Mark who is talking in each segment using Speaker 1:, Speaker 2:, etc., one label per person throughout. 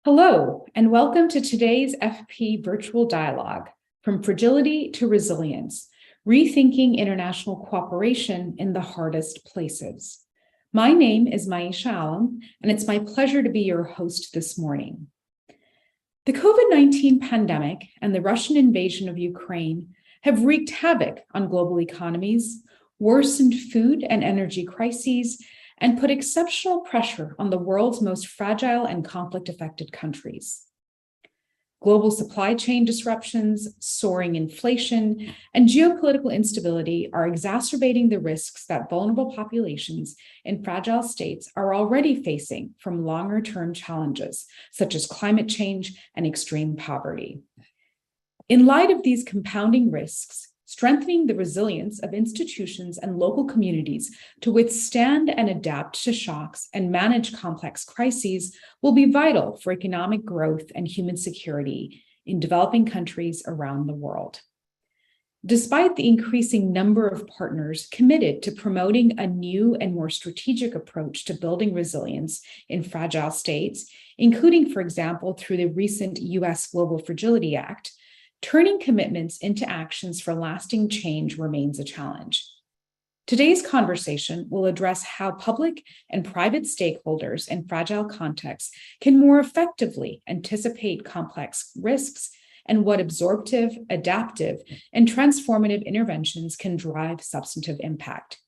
Speaker 1: Hello, and welcome to today's FP Virtual Dialogue, From Fragility to Resilience, Rethinking International Cooperation in the Hardest Places. My name is Maisha Alam, and it's my pleasure to be your host this morning. The COVID-19 pandemic and the Russian invasion of Ukraine have wreaked havoc on global economies, worsened food and energy crises, and put exceptional pressure on the world's most fragile and conflict-affected countries. Global supply chain disruptions, soaring inflation, and geopolitical instability are exacerbating the risks that vulnerable populations in fragile states are already facing from longer-term challenges, such as climate change and extreme poverty. In light of these compounding risks, strengthening the resilience of institutions and local communities to withstand and adapt to shocks and manage complex crises will be vital for economic growth and human security in developing countries around the world. Despite the increasing number of partners committed to promoting a new and more strategic approach to building resilience in fragile states, including, for example, through the recent U.S. Global Fragility Act, turning commitments into actions for lasting change remains a challenge. Today's conversation will address how public and private stakeholders in fragile contexts can more effectively anticipate complex risks and what absorptive, adaptive, and transformative interventions can drive substantive impact.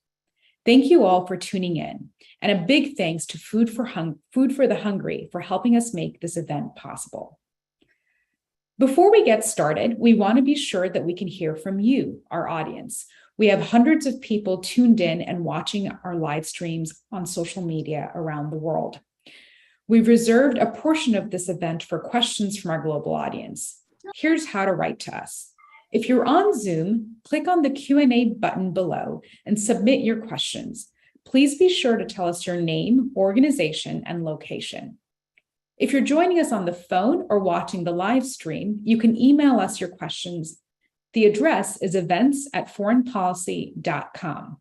Speaker 1: Thank you all for tuning in, and a big thanks to Food for the Hungry for helping us make this event possible. Before we get started, we want to be sure that we can hear from you, our audience. We have hundreds of people tuned in and watching our live streams on social media around the world. We've reserved a portion of this event for questions from our global audience. Here's how to write to us. If you're on Zoom, click on the Q&A button below and submit your questions. Please be sure to tell us your name, organization, and location. If you're joining us on the phone or watching the live stream, you can email us your questions. The address is events@foreignpolicy.com.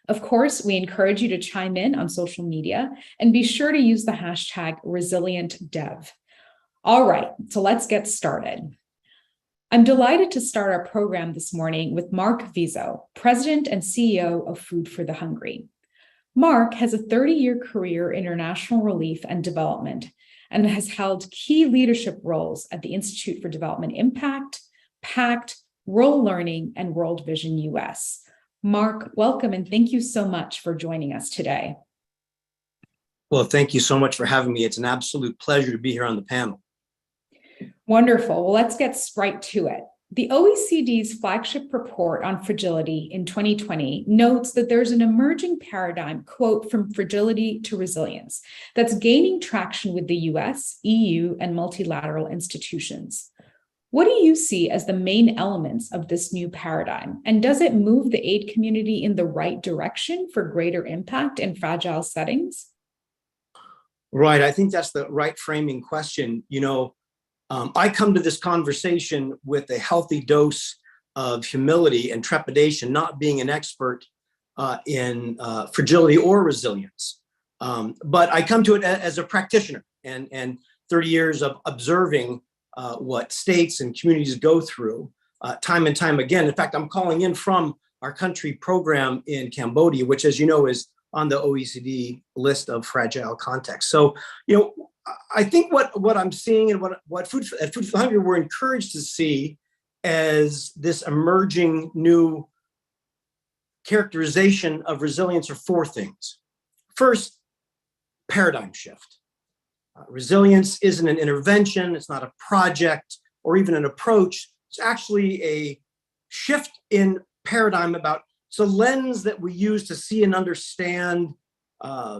Speaker 1: Of course, we encourage you to chime in on social media and be sure to use the hashtag #ResilientDev. All right, so let's get started. I'm delighted to start our program this morning with Mark Vizo, President and CEO of Food for the Hungry. Mark has a 30-year career in international relief and development and has held key leadership roles at the Institute for Development Impact, PACT, World Learning, and World Vision US. Mark, welcome, and thank you so much for joining us today.
Speaker 2: Well, thank you so much for having me. It's an absolute pleasure to be here on the panel.
Speaker 1: Wonderful. Well, let's get right to it. The OECD's flagship report on fragility in 2020 notes that there's an emerging paradigm, quote, from fragility to resilience, that's gaining traction with the US, EU, and multilateral institutions. What do you see as the main elements of this new paradigm? And does it move the aid community in the right direction for greater impact in fragile settings?
Speaker 2: Right. I think that's the right framing question. I come to this conversation with a healthy dose of humility and trepidation, not being an expert in fragility or resilience. But I come to it as a practitioner and 30 years of observing what states and communities go through time and time again. In fact, I'm calling in from our country program in Cambodia, which, as you know, is on the OECD list of fragile contexts. So, I think what I'm seeing and what Food for the Hungry we're encouraged to see as this emerging new characterization of resilience are four things. First, paradigm shift. Resilience isn't an intervention, it's not a project or even an approach. It's actually a shift in paradigm about it's a lens that we use to see and understand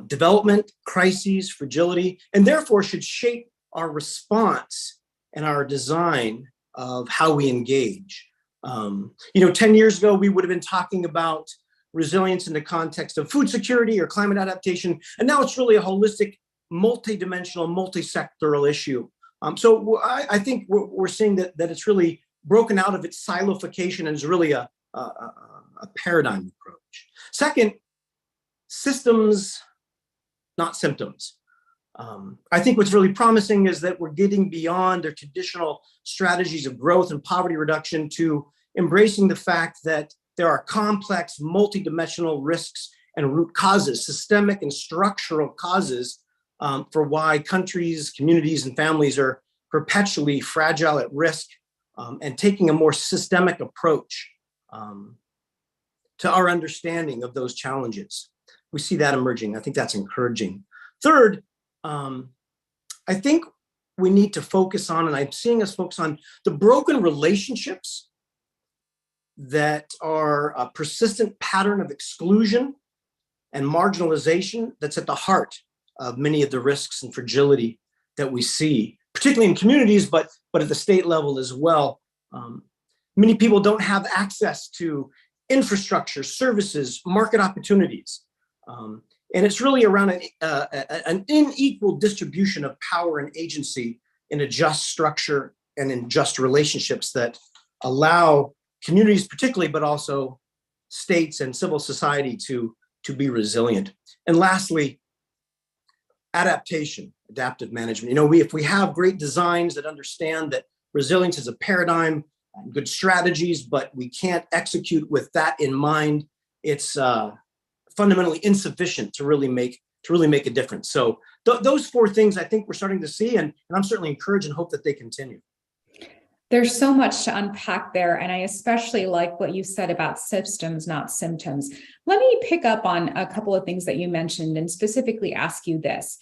Speaker 2: development, crises, fragility, and therefore should shape our response and our design of how we engage. 10 years ago, we would have been talking about resilience in the context of food security or climate adaptation, and now it's really a holistic, multidimensional, multi-sectoral issue. So I think we're seeing that it's really broken out of its siloification and is really a paradigm approach. Second, systems, not symptoms. I think what's really promising is that we're getting beyond their traditional strategies of growth and poverty reduction to embracing the fact that there are complex, multidimensional risks and root causes, systemic and structural causes for why countries, communities, and families are perpetually fragile, at risk, and taking a more systemic approach to our understanding of those challenges. We see that emerging. I think that's encouraging. Third, I think we need to focus on, and I'm seeing us focus on, the broken relationships that are a persistent pattern of exclusion and marginalization that's at the heart of many of the risks and fragility that we see, particularly in communities, but at the state level as well. Many people don't have access to infrastructure, services, market opportunities. And it's really around an unequal distribution of power and agency in a just structure and in just relationships that allow communities particularly, but also states and civil society to be resilient. And lastly, adaptation, adaptive management. If we have great designs that understand that resilience is a paradigm and good strategies, but we can't execute with that in mind, it's fundamentally insufficient to really make a difference. So those four things I think we're starting to see, and I'm certainly encouraged and hope that they continue.
Speaker 1: There's so much to unpack there, and I especially like what you said about systems, not symptoms. Let me pick up on a couple of things that you mentioned and specifically ask you this.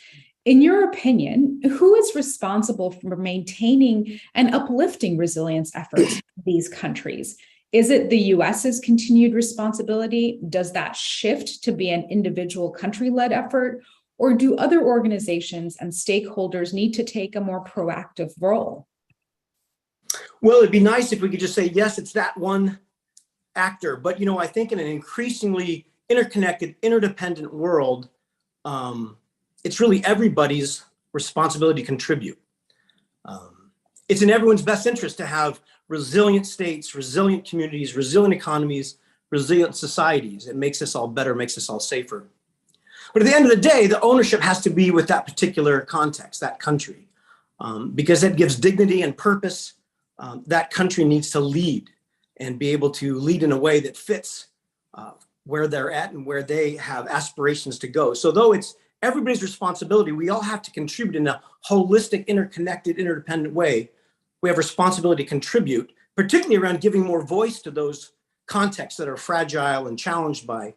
Speaker 1: In your opinion, who is responsible for maintaining and uplifting resilience efforts in these countries? Is it the US's continued responsibility? Does that shift to be an individual country-led effort? Or do other organizations and stakeholders need to take a more proactive role?
Speaker 2: Well, it'd be nice if we could just say, yes, it's that one actor. But, I think in an increasingly interconnected, interdependent world, it's really everybody's responsibility to contribute. It's in everyone's best interest to have resilient states, resilient communities, resilient economies, resilient societies. It makes us all better, makes us all safer. But at the end of the day, the ownership has to be with that particular context, that country, because it gives dignity and purpose. That country needs to lead and be able to lead in a way that fits where they're at and where they have aspirations to go. So though it's everybody's responsibility, we all have to contribute in a holistic, interconnected, interdependent way. We have responsibility to contribute, particularly around giving more voice to those contexts that are fragile and challenged by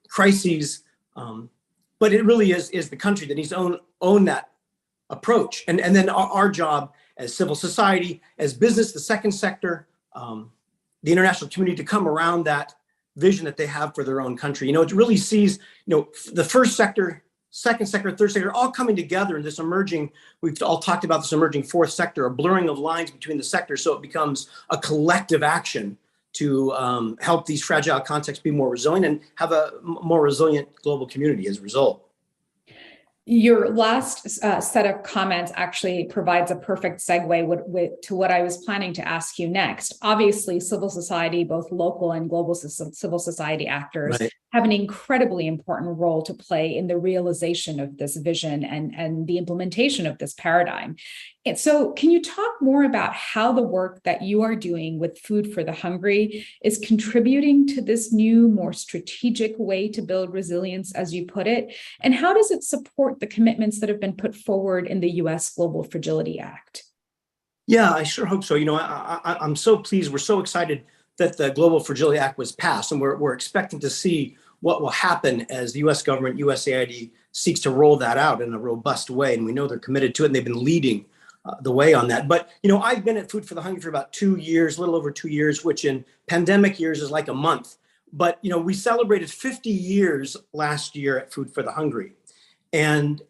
Speaker 2: crises. But it really is the country that needs to own that approach. And then our job as civil society, as business, the second sector, the international community, to come around that vision that they have for their own country. It really sees, the first sector, second sector, third sector, all coming together in this emerging, we've all talked about this emerging fourth sector, a blurring of lines between the sectors, so it becomes a collective action to help these fragile contexts be more resilient and have a more resilient global community as a result.
Speaker 1: Your last set of comments actually provides a perfect segue to what I was planning to ask you next. Obviously, civil society, both local and global civil society actors, right, have an incredibly important role to play in the realization of this vision and the implementation of this paradigm. And so can you talk more about how the work that you are doing with Food for the Hungry is contributing to this new, more strategic way to build resilience, as you put it? And how does it support the commitments that have been put forward in the U.S. Global Fragility Act?
Speaker 2: Yeah, I sure hope so. I'm so pleased. We're so excited that the Global Fragility Act was passed, and we're expecting to see what will happen as the U.S. government, USAID, seeks to roll that out in a robust way. And we know they're committed to it, and they've been leading the way on that. But, I've been at Food for the Hungry for about 2 years, a little over 2 years, which in pandemic years is like a month. But, we celebrated 50 years last year at Food for the Hungry. And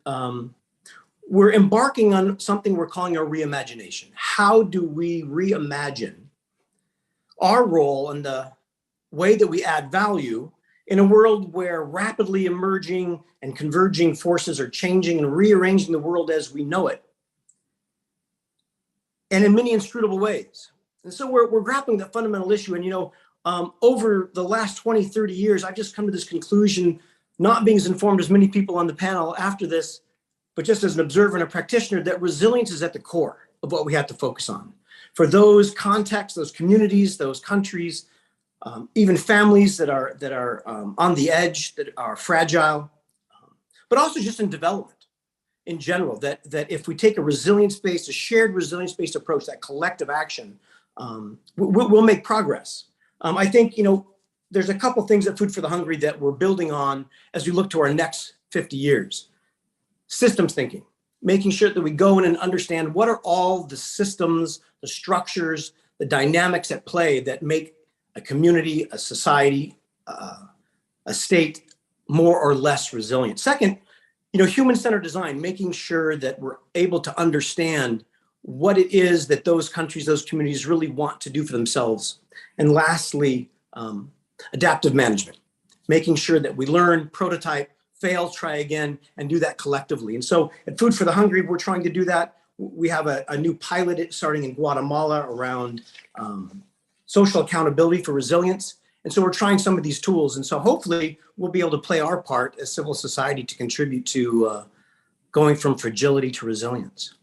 Speaker 2: we're embarking on something we're calling a reimagination. How do we reimagine our role and the way that we add value in a world where rapidly emerging and converging forces are changing and rearranging the world as we know it, and in many inscrutable ways? And so we're grappling that fundamental issue. And, over the last 20, 30 years, I've just come to this conclusion, not being as informed as many people on the panel after this, but just as an observer and a practitioner, that resilience is at the core of what we have to focus on. For those contexts, those communities, those countries, even families that are on the edge, that are fragile, but also just in development in general, that if we take a shared resilience-based approach, that collective action, we'll make progress. I think, there's a couple things at Food for the Hungry that we're building on as we look to our next 50 years. Systems thinking, making sure that we go in and understand what are all the systems, the structures, the dynamics at play that make a community, a society, a state more or less resilient. Second, human-centered design, making sure that we're able to understand what it is that those countries, those communities really want to do for themselves. And lastly, adaptive management, making sure that we learn, prototype, fail, try again, and do that collectively. And so at Food for the Hungry, we're trying to do that. We have a new pilot starting in Guatemala around social accountability for resilience. And so we're trying some of these tools. And so hopefully we'll be able to play our part as civil society to contribute to going from fragility to resilience.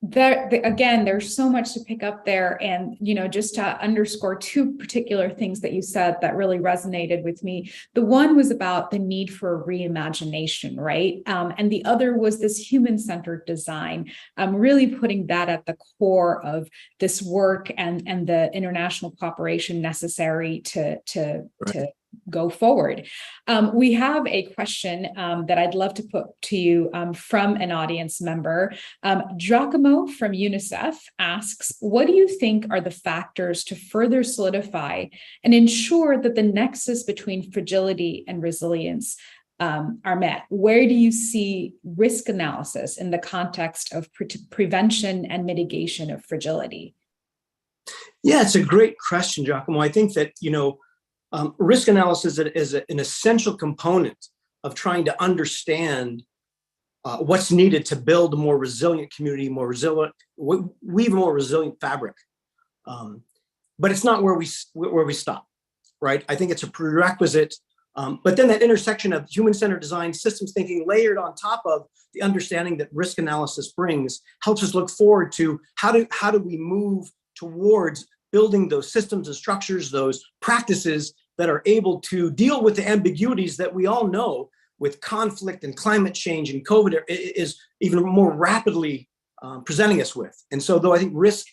Speaker 1: Again, there's so much to pick up there. And, just to underscore two particular things that you said that really resonated with me. The one was about the need for reimagination, right? And the other was this human-centered design, really putting that at the core of this work and the international cooperation necessary to go forward. We have a question that I'd love to put to you from an audience member. Giacomo from UNICEF asks, what do you think are the factors to further solidify and ensure that the nexus between fragility and resilience are met? Where do you see risk analysis in the context of prevention and mitigation of fragility?
Speaker 2: Yeah, it's a great question, Giacomo. I think that, risk analysis is an essential component of trying to understand what's needed to build a more resilient community, weave a more resilient fabric. But it's not where we stop, right? I think it's a prerequisite. But then that intersection of human-centered design, systems thinking layered on top of the understanding that risk analysis brings helps us look forward to how do we move towards building those systems and structures, those practices that are able to deal with the ambiguities that we all know with conflict and climate change and COVID is even more rapidly presenting us with. And so though I think risk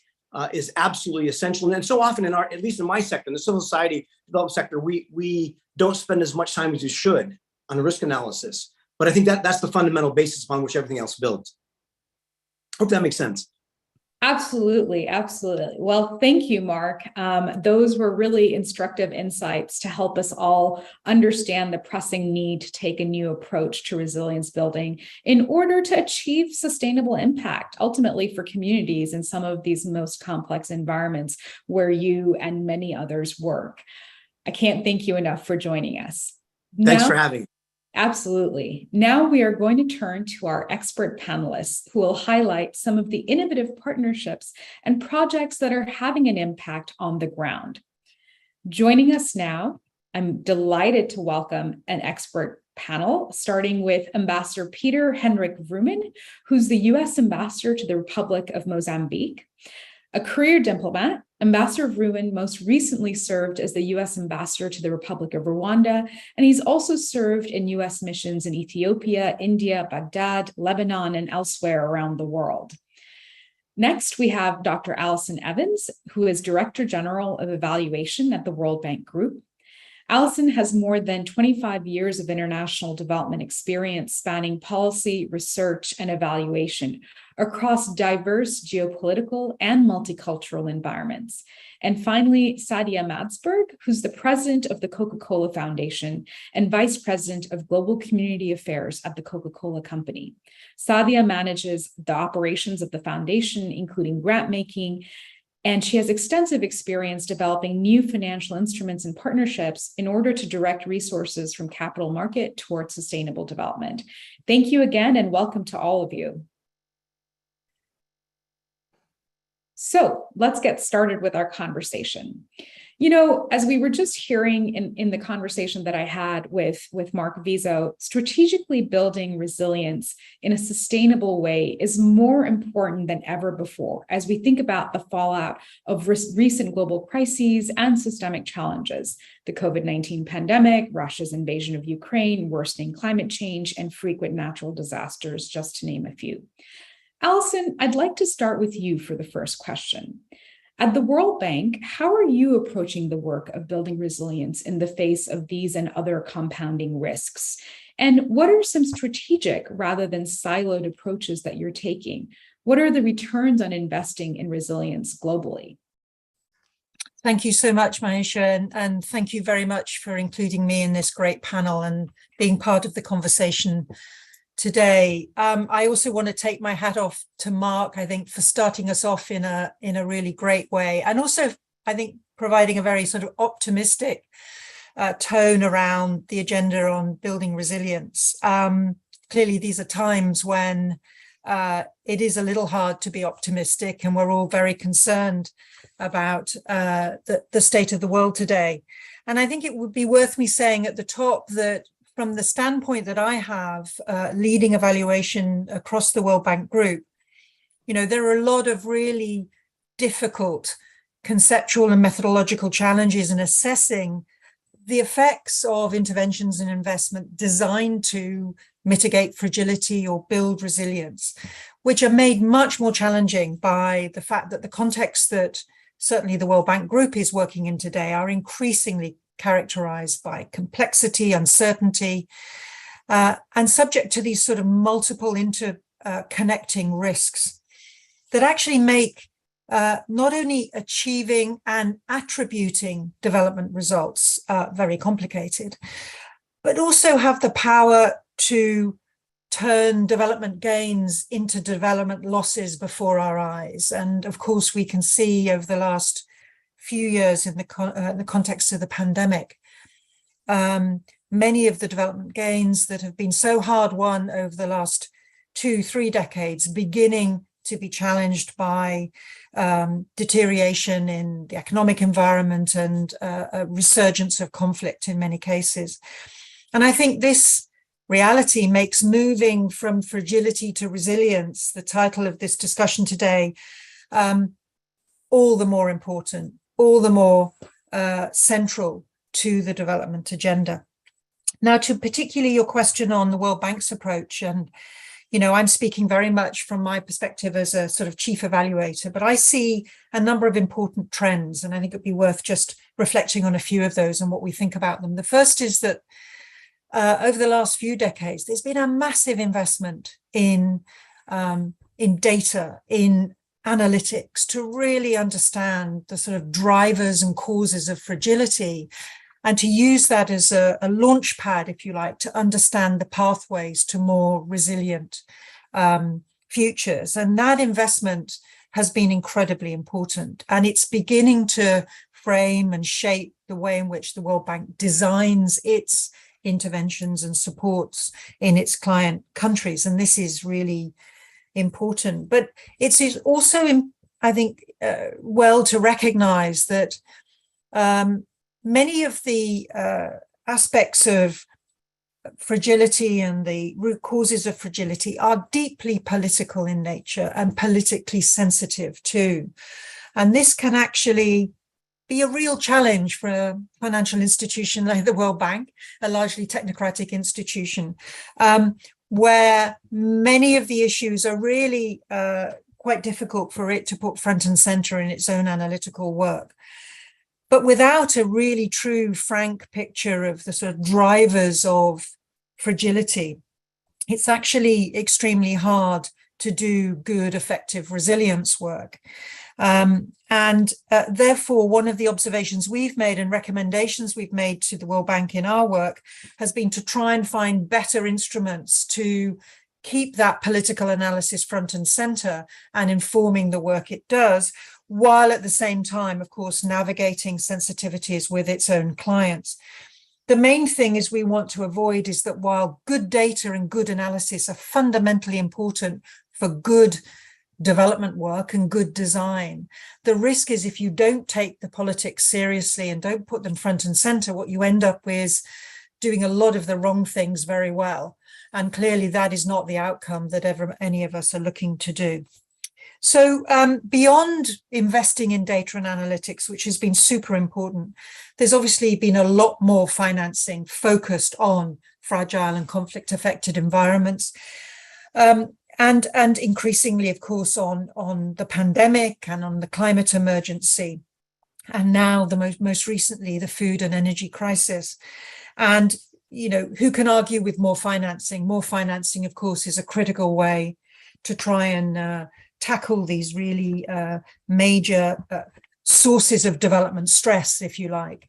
Speaker 2: is absolutely essential, and so often at least in my sector, in the civil society development sector, we don't spend as much time as we should on risk analysis. But I think that's the fundamental basis upon which everything else builds. Hope that makes sense.
Speaker 1: Absolutely. Absolutely. Well, thank you, Mark. Those were really instructive insights to help us all understand the pressing need to take a new approach to resilience building in order to achieve sustainable impact, ultimately for communities in some of these most complex environments where you and many others work. I can't thank you enough for joining us.
Speaker 2: Thanks for having me.
Speaker 1: Absolutely. Now we are going to turn to our expert panelists who will highlight some of the innovative partnerships and projects that are having an impact on the ground. Joining us now, I'm delighted to welcome an expert panel, starting with Ambassador Peter Henrik Vroomen, who's the U.S. Ambassador to the Republic of Mozambique. A career diplomat, Ambassador Vroomen most recently served as the U.S. Ambassador to the Republic of Rwanda, and he's also served in U.S. missions in Ethiopia, India, Baghdad, Lebanon, and elsewhere around the world. Next, we have Dr. Allison Evans, who is Director General of Evaluation at the World Bank Group. Allison has more than 25 years of international development experience spanning policy, research, and evaluation across diverse geopolitical and multicultural environments. And finally, Sadia Madsberg, who's the president of the Coca-Cola Foundation and vice president of global community affairs at the Coca-Cola Company. Sadia manages the operations of the foundation, including grant making, and she has extensive experience developing new financial instruments and partnerships in order to direct resources from capital market towards sustainable development. Thank you again, and welcome to all of you. So let's get started with our conversation. As we were just hearing in the conversation that I had with Mark Vizo, strategically building resilience in a sustainable way is more important than ever before as we think about the fallout of recent global crises and systemic challenges, the COVID-19 pandemic, Russia's invasion of Ukraine, worsening climate change, and frequent natural disasters, just to name a few. Allison, I'd like to start with you for the first question. At the World Bank, how are you approaching the work of building resilience in the face of these and other compounding risks? And what are some strategic rather than siloed approaches that you're taking? What are the returns on investing in resilience globally?
Speaker 3: Thank you so much, Maisha, and thank you very much for including me in this great panel and being part of the conversation today. I also want to take my hat off to Mark, I think, for starting us off in a really great way, and also, I think, providing a very sort of optimistic tone around the agenda on building resilience. Clearly, these are times when it is a little hard to be optimistic, and we're all very concerned about the state of the world today. And I think it would be worth me saying at the top that from the standpoint that I have, leading evaluation across the World Bank Group, there are a lot of really difficult conceptual and methodological challenges in assessing the effects of interventions and investment designed to mitigate fragility or build resilience, which are made much more challenging by the fact that the context that certainly the World Bank Group is working in today are increasingly characterized by complexity, uncertainty, and subject to these sort of multiple interconnecting risks that actually make not only achieving and attributing development results very complicated, but also have the power to turn development gains into development losses before our eyes. And of course, we can see over the last few years in the context of the pandemic, many of the development gains that have been so hard won over the last 2-3 decades beginning to be challenged by deterioration in the economic environment and a resurgence of conflict in many cases. And I think this reality makes moving from fragility to resilience, the title of this discussion today, all the more important, all the more central to the development agenda. Now, to particularly your question on the World Bank's approach, and I'm speaking very much from my perspective as a sort of chief evaluator, but I see a number of important trends, and I think it'd be worth just reflecting on a few of those and what we think about them. The first is that over the last few decades, there's been a massive investment in data, in analytics, to really understand the sort of drivers and causes of fragility, and to use that as a launch pad, if you like, to understand the pathways to more resilient futures. And that investment has been incredibly important, and it's beginning to frame and shape the way in which the World Bank designs its interventions and supports in its client countries. And this is really important. But it's also, I think, well to recognize that many of the aspects of fragility and the root causes of fragility are deeply political in nature and politically sensitive too. And this can actually be a real challenge for a financial institution like the World Bank, a largely technocratic institution, where many of the issues are really quite difficult for it to put front and center in its own analytical work. But without a really true, frank picture of the sort of drivers of fragility, it's actually extremely hard to do good, effective resilience work. Therefore, one of the observations we've made and recommendations we've made to the World Bank in our work has been to try and find better instruments to keep that political analysis front and center and informing the work it does, while at the same time, of course, navigating sensitivities with its own clients. The main thing is we want to avoid is that while good data and good analysis are fundamentally important for good development work and good design. The risk is if you don't take the politics seriously and don't put them front and center, what you end up with is doing a lot of the wrong things very well. And clearly that is not the outcome that ever any of us are looking to do. So beyond investing in data and analytics, which has been super important, there's obviously been a lot more financing focused on fragile and conflict-affected environments. And increasingly, of course, on the pandemic and on the climate emergency. And now most recently, the food and energy crisis. And, you know, who can argue with more financing? More financing, of course, is a critical way to try and tackle these really major sources of development stress, if you like.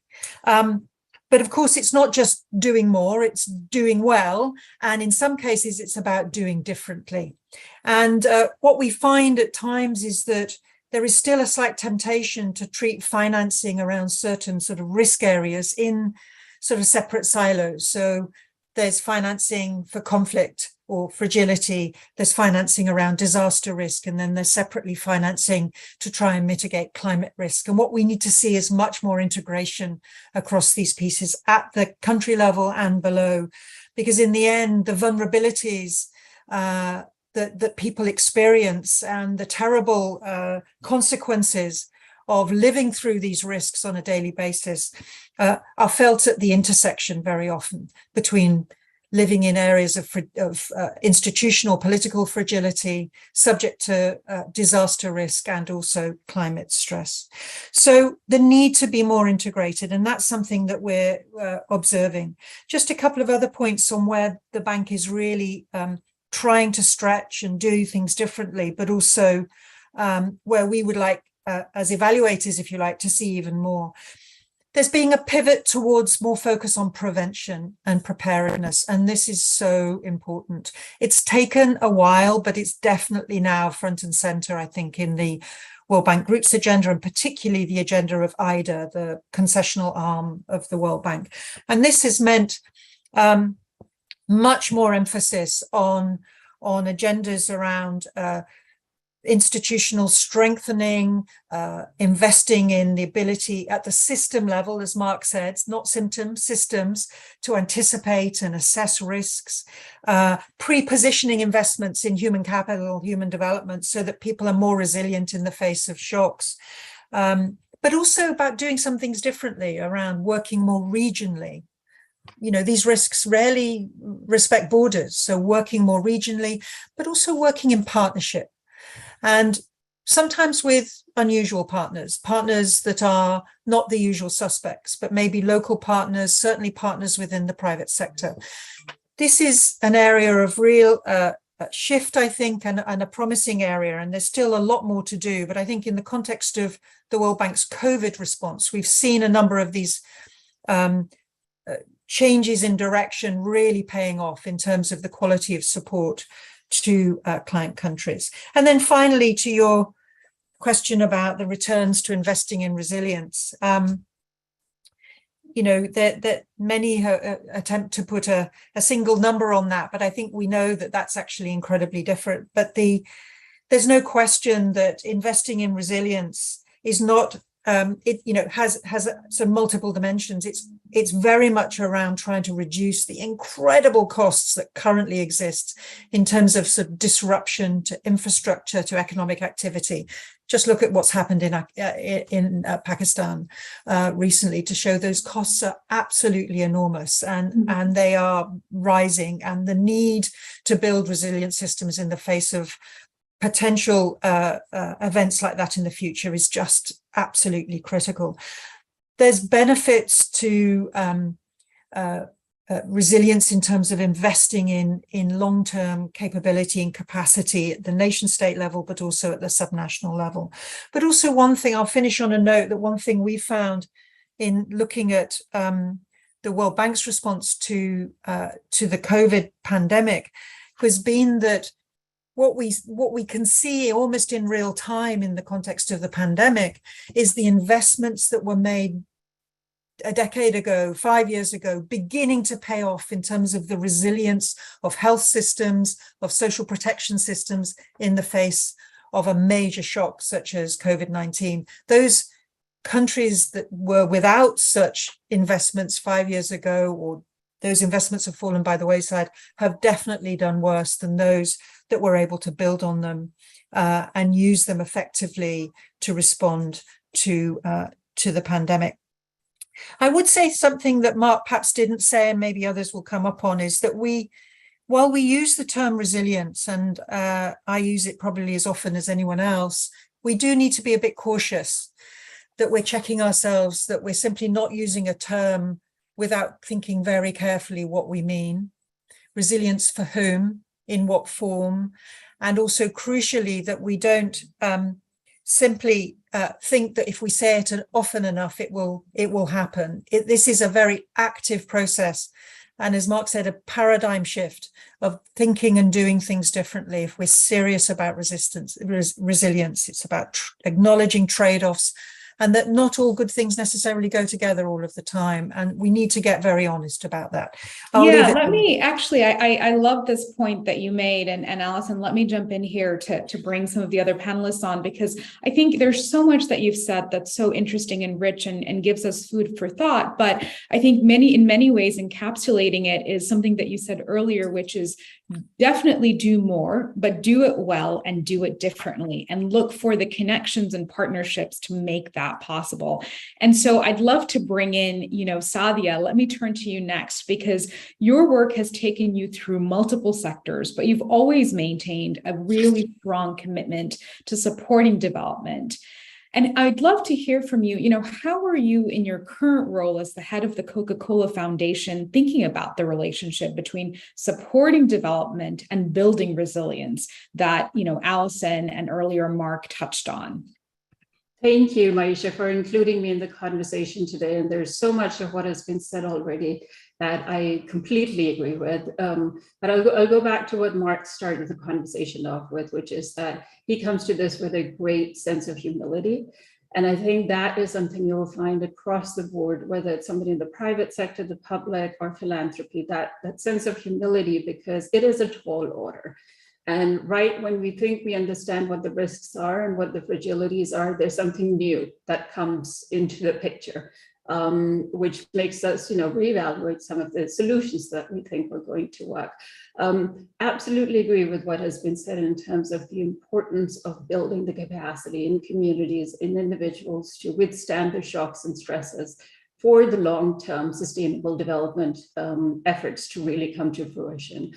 Speaker 3: But of course, it's not just doing more, it's doing well. And in some cases, it's about doing differently. And what we find at times is that there is still a slight temptation to treat financing around certain sort of risk areas in sort of separate silos. So there's financing for conflict or fragility, there's financing around disaster risk, and then there's separately financing to try and mitigate climate risk. And what we need to see is much more integration across these pieces at the country level and below, because in the end, the vulnerabilities that people experience and the terrible consequences of living through these risks on a daily basis are felt at the intersection very often between living in areas of institutional political fragility, subject to disaster risk, and also climate stress. So the need to be more integrated, and that's something that we're observing. Just a couple of other points on where the bank is really trying to stretch and do things differently, but also where we would like, as evaluators, if you like, to see even more. There's being a pivot towards more focus on prevention and preparedness, and this is so important. It's taken a while, but it's definitely now front and center, I think, in the World Bank Group's agenda, and particularly the agenda of IDA, the concessional arm of the World Bank. And this has meant much more emphasis on agendas around institutional strengthening, investing in the ability at the system level, as Mark said, not symptoms, systems, to anticipate and assess risks, pre-positioning investments in human capital, human development, so that people are more resilient in the face of shocks, but also about doing some things differently around working more regionally. You know, these risks rarely respect borders, so working more regionally, but also working in partnership. And sometimes with unusual partners that are not the usual suspects, but maybe local partners, certainly partners within the private sector. This is an area of real shift, I think, and a promising area. And there's still a lot more to do. But I think in the context of the World Bank's COVID response, we've seen a number of these changes in direction really paying off in terms of the quality of support to client countries. And then finally, to your question about the returns to investing in resilience, you know, that many attempt to put a single number on that, but I think we know that that's actually incredibly different. But there's no question that investing in resilience is not, it, you know, has some multiple dimensions. It's very much around trying to reduce the incredible costs that currently exist in terms of sort of disruption to infrastructure, to economic activity. Just look at what's happened in Pakistan recently to show those costs are absolutely enormous, and they are rising, and the need to build resilient systems in the face of potential events like that in the future is just absolutely critical. There's benefits to resilience in terms of investing in long-term capability and capacity at the nation state level, but also at the subnational level. But also one thing, I'll finish on a note, that one thing we found in looking at the World Bank's response to the COVID pandemic has been that what we can see almost in real time in the context of the pandemic is the investments that were made a decade ago, 5 years ago, beginning to pay off in terms of the resilience of health systems, of social protection systems in the face of a major shock such as COVID-19. Those countries that were without such investments 5 years ago, or those investments have fallen by the wayside, have definitely done worse than those that were able to build on them and use them effectively to respond to the pandemic. I would say something that Mark perhaps didn't say, and maybe others will come up on, is that while we use the term resilience, and I use it probably as often as anyone else, we do need to be a bit cautious that we're checking ourselves, that we're simply not using a term without thinking very carefully what we mean. Resilience for whom, in what form, and also crucially that we don't simply think that if we say it often enough, it will happen. This is a very active process. And as Mark said, a paradigm shift of thinking and doing things differently. If we're serious about resilience, it's about acknowledging trade-offs, and that not all good things necessarily go together all of the time. And we need to get very honest about that.
Speaker 1: Let me actually, I love this point that you made. And Alison, let me jump in here to bring some of the other panelists on, because I think there's so much that you've said that's so interesting and rich and gives us food for thought. But I think in many ways, encapsulating it is something that you said earlier, which is definitely do more, but do it well and do it differently, and look for the connections and partnerships to make that possible. And so I'd love to bring in, Sadia, let me turn to you next, because your work has taken you through multiple sectors, but you've always maintained a really strong commitment to supporting development. And I'd love to hear from you, how are you in your current role as the head of the Coca-Cola Foundation thinking about the relationship between supporting development and building resilience that, Alison and earlier Mark touched on?
Speaker 4: Thank you, Maisha, for including me in the conversation today. And there's so much of what has been said already that I completely agree with. But I'll go back to what Mark started the conversation off with, which is that he comes to this with a great sense of humility. And I think that is something you'll find across the board, whether it's somebody in the private sector, the public, or philanthropy, that sense of humility, because it is a tall order. And right when we think we understand what the risks are and what the fragilities are, there's something new that comes into the picture, which makes us, reevaluate some of the solutions that we think we're going to work. Absolutely agree with what has been said in terms of the importance of building the capacity in communities, in individuals, to withstand the shocks and stresses for the long-term sustainable development efforts to really come to fruition.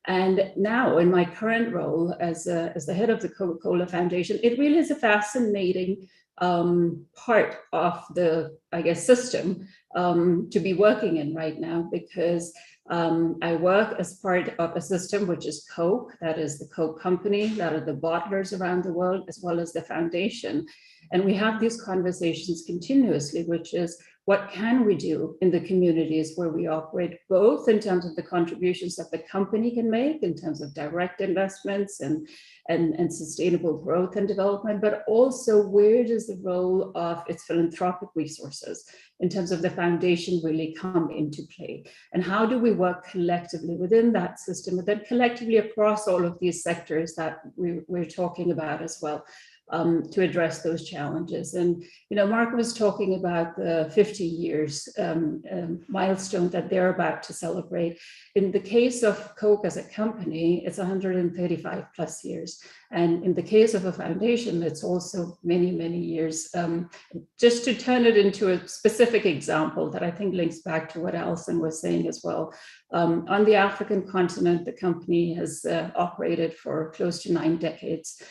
Speaker 4: And now in my current role as the head of the Coca-Cola Foundation, it really is a fascinating part of the, system to be working in right now, because I work as part of a system which is Coke, that is the Coke company, that are the bottlers around the world, as well as the foundation. And we have these conversations continuously, which is, what can we do in the communities where we operate, both in terms of the contributions that the company can make in terms of direct investments and sustainable growth and development, but also where does the role of its philanthropic resources in terms of the foundation really come into play? And how do we work collectively within that system, but then collectively across all of these sectors that we're talking about as well, to address those challenges. And, Mark was talking about the 50 years milestone that they're about to celebrate. In the case of Coke as a company, it's 135 plus years. And in the case of a foundation, it's also many, many years. Just to turn it into a specific example that I think links back to what Alison was saying as well. On the African continent, the company has operated for close to 9 decades.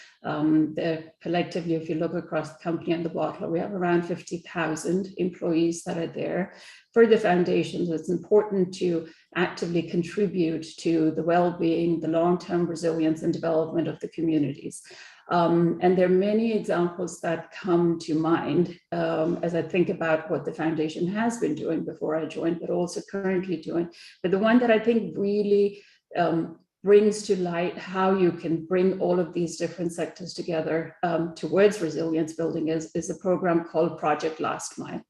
Speaker 4: Collectively, if you look across the company and the bottler, we have around 50,000 employees that are there. For the foundations, it's important to actively contribute to the well-being, the long-term resilience and development of the communities. And there are many examples that come to mind as I think about what the foundation has been doing before I joined, but also currently doing. But the one that I think really brings to light how you can bring all of these different sectors together towards resilience building is a program called Project Last Mile.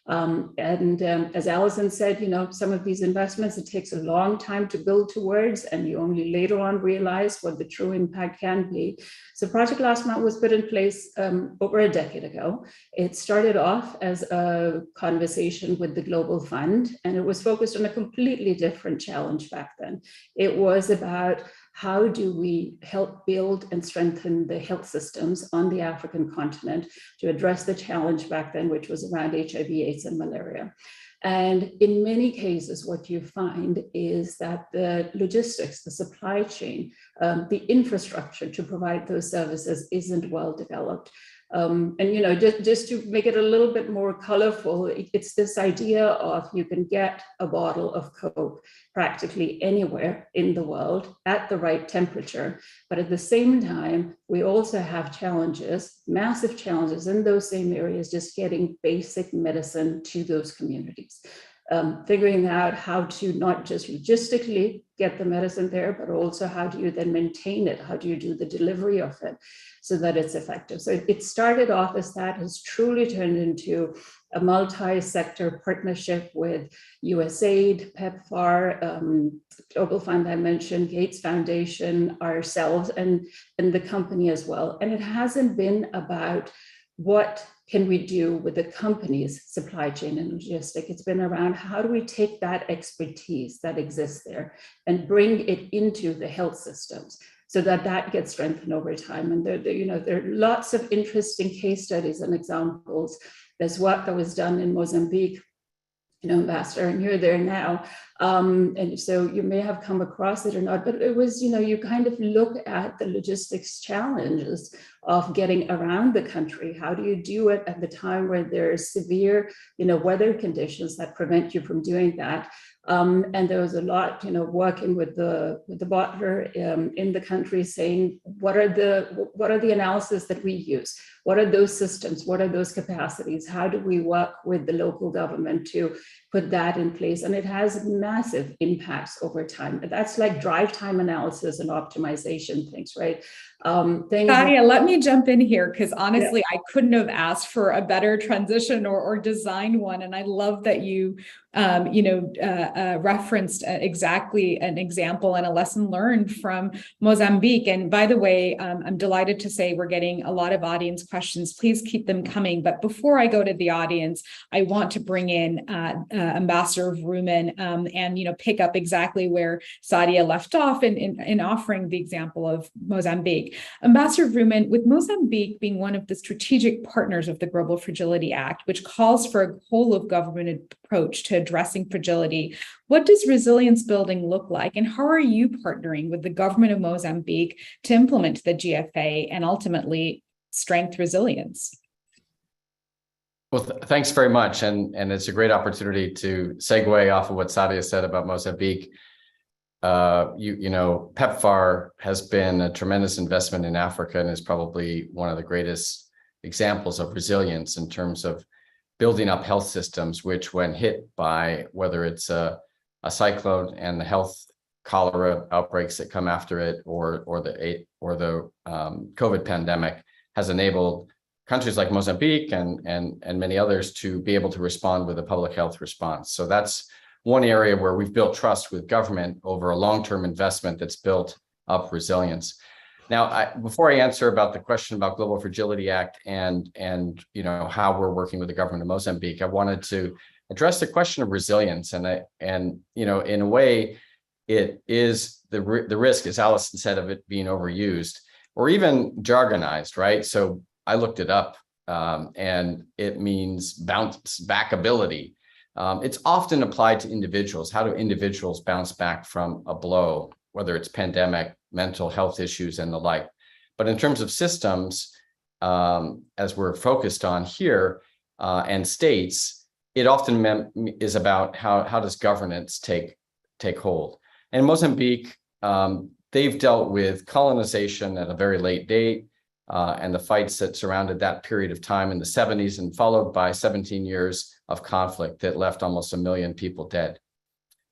Speaker 4: As Alison said, some of these investments, it takes a long time to build towards, and you only later on realize what the true impact can be. So Project Last Mile was put in place over a decade ago. It started off as a conversation with the Global Fund, and it was focused on a completely different challenge back then. It was about how do we help build and strengthen the health systems on the African continent to address the challenge back then, which was around HIV, AIDS, and malaria. And in many cases, what you find is that the logistics, the supply chain, the infrastructure to provide those services isn't well developed. Just to make it a little bit more colorful, it's this idea of you can get a bottle of Coke practically anywhere in the world at the right temperature. But at the same time, we also have challenges, massive challenges in those same areas, just getting basic medicine to those communities. Figuring out how to not just logistically get the medicine there, but also how do you then maintain it? How do you do the delivery of it so that it's effective? So it started off as that, has truly turned into a multi-sector partnership with USAID, PEPFAR, Global Fund I mentioned, Gates Foundation, ourselves, and the company as well. And it hasn't been about what can we do with the company's supply chain and logistics. It's been around how do we take that expertise that exists there and bring it into the health systems so that that gets strengthened over time. And there are lots of interesting case studies and examples. There's work that was done in Mozambique, Ambassador, and you're there now. And so you may have come across it or not, but it was, you kind of look at the logistics challenges of getting around the country. How do you do it at the time where there's severe, weather conditions that prevent you from doing that? And there was a lot, working with the bottler in the country, saying what are the analysis that we use? What are those systems? What are those capacities? How do we work with the local government to put that in place? And it has massive impacts over time. That's like drive time analysis and optimization things, right?
Speaker 1: Sadia, let me jump in here because honestly, I couldn't have asked for a better transition or design one. And I love that you, referenced exactly an example and a lesson learned from Mozambique. And by the way, I'm delighted to say we're getting a lot of audience questions. Please keep them coming. But before I go to the audience, I want to bring in Ambassador Vrooman and pick up exactly where Sadia left off in offering the example of Mozambique. Ambassador Vrooman, with Mozambique being one of the strategic partners of the Global Fragility Act, which calls for a whole of government approach to addressing fragility, what does resilience building look like? And how are you partnering with the government of Mozambique to implement the GFA and ultimately strengthen resilience?
Speaker 5: Well, thanks very much. And it's a great opportunity to segue off of what Sadia said about Mozambique. PEPFAR has been a tremendous investment in Africa and is probably one of the greatest examples of resilience in terms of building up health systems, which when hit by whether it's a cyclone and the health cholera outbreaks that come after it or the COVID pandemic, has enabled countries like Mozambique and many others to be able to respond with a public health response. So that's one area where we've built trust with government over a long-term investment that's built up resilience. Now, before I answer about the question about Global Fragility Act and how we're working with the government of Mozambique, I wanted to address the question of resilience. And in a way, it is the risk, as Alison said, of it being overused or even jargonized, right? So I looked it up, and it means bounce back ability. It's often applied to individuals. How do individuals bounce back from a blow, whether it's pandemic, mental health issues, and the like? But in terms of systems, as we're focused on here, and states, it often is about how does governance take hold. And Mozambique, they've dealt with colonization at a very late date, and the fights that surrounded that period of time in the 70s, and followed by 17 years of conflict that left almost 1 million people dead.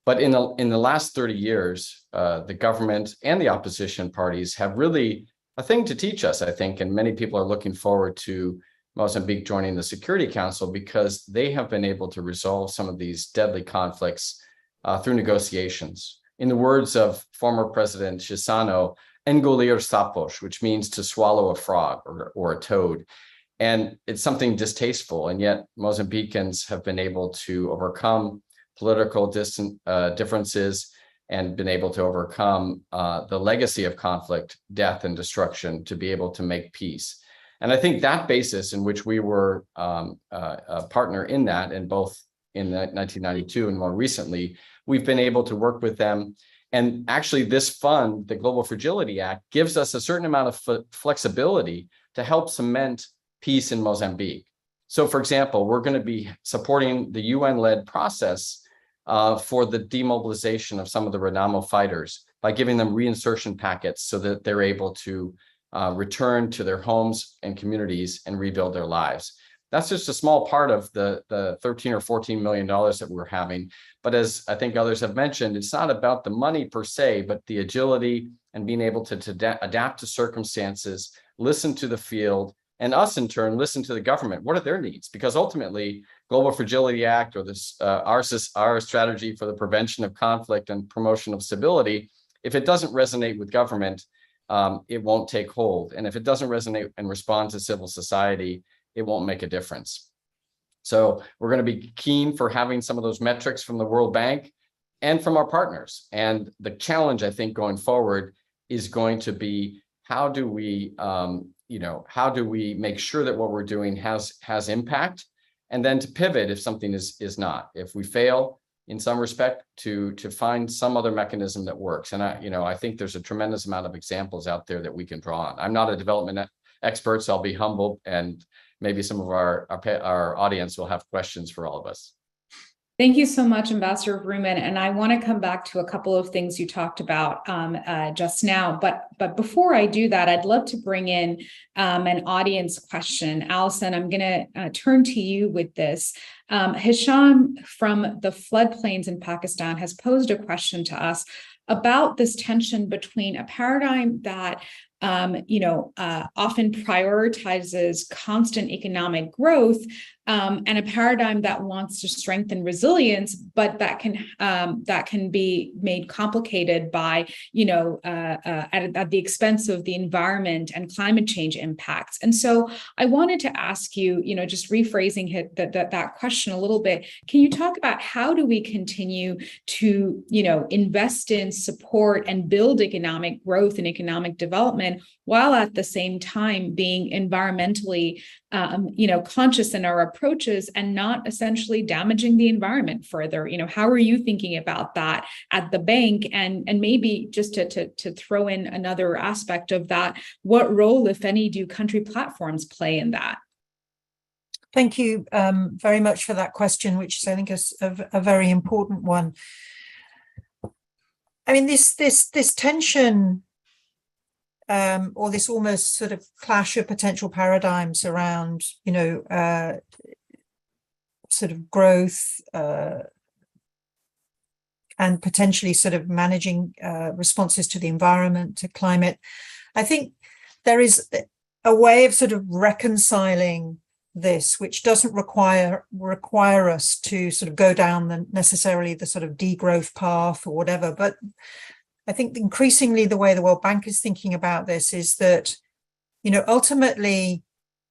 Speaker 5: But in the last 30 years, the government and the opposition parties have really a thing to teach us, I think, and many people are looking forward to Mozambique joining the Security Council, because they have been able to resolve some of these deadly conflicts through negotiations. In the words of former President Chissano, engolir sapos, which means to swallow a frog or a toad. And it's something distasteful, and yet Mozambicans have been able to overcome political differences and been able to overcome the legacy of conflict, death, and destruction to be able to make peace. And I think that basis in which we were a partner in that, and both in 1992 and more recently, we've been able to work with them. And actually this fund, the Global Fragility Act, gives us a certain amount of flexibility to help cement peace in Mozambique. So for example, we're going to be supporting the UN-led process for the demobilization of some of the Renamo fighters by giving them reinsertion packets so that they're able to return to their homes and communities and rebuild their lives. That's just a small part of the 13 or $14 million that we're having. But as I think others have mentioned, it's not about the money per se, but the agility and being able to adapt to circumstances, listen to the field, and us in turn listen to the government. What are their needs? Because ultimately, Global Fragility Act, or this our strategy for the prevention of conflict and promotion of stability, if it doesn't resonate with government, it won't take hold. And if it doesn't resonate and respond to civil society, it won't make a difference. So we're going to be keen for having some of those metrics from the World Bank and from our partners. And the challenge, I think, going forward is going to be, how do we make sure that what we're doing has impact, and then to pivot if something is not. If we fail in some respect, to find some other mechanism that works. And I think there's a tremendous amount of examples out there that we can draw on. I'm not a development expert, so I'll be humble, and maybe some of our audience will have questions for all of us.
Speaker 1: Thank you so much, Ambassador Vrooman. And I want to come back to a couple of things you talked about just now. But before I do that, I'd love to bring in an audience question. Allison, I'm going to turn to you with this. Hisham from the floodplains in Pakistan has posed a question to us about this tension between a paradigm that often prioritizes constant economic growth and a paradigm that wants to strengthen resilience, but that can be made complicated by at the expense of the environment and climate change impacts. And so I wanted to ask you, just rephrasing that question a little bit, can you talk about how do we continue to invest in, support, and build economic growth and economic development while at the same time being environmentally conscious in our approaches and not essentially damaging the environment further? How are you thinking about that at the bank? And maybe just to throw in another aspect of that, what role, if any, do country platforms play in that?
Speaker 3: Thank you very much for that question, which I think is a very important one. I mean, this tension, or this almost sort of clash of potential paradigms around, sort of growth and potentially sort of managing responses to the environment, to climate. I think there is a way of sort of reconciling this, which doesn't require us to sort of go down necessarily the sort of degrowth path or whatever. But I think increasingly the way the World Bank is thinking about this is that, ultimately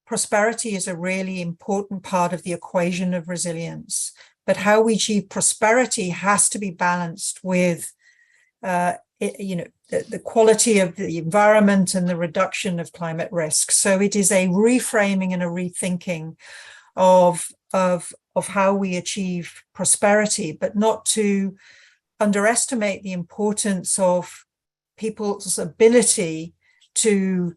Speaker 3: prosperity is a really important part of the equation of resilience. But how we achieve prosperity has to be balanced with, the quality of the environment and the reduction of climate risk. So it is a reframing and a rethinking of how we achieve prosperity, but not to underestimate the importance of people's ability to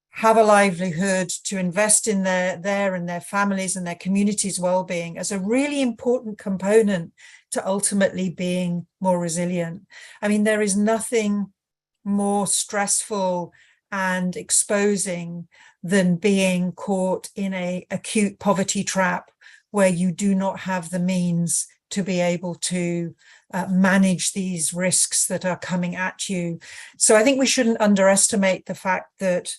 Speaker 3: have a livelihood, to invest in their and their families and their communities' well-being as a really important component to ultimately being more resilient. I mean, there is nothing more stressful and exposing than being caught in an acute poverty trap where you do not have the means to be able to manage these risks that are coming at you. So I think we shouldn't underestimate the fact that,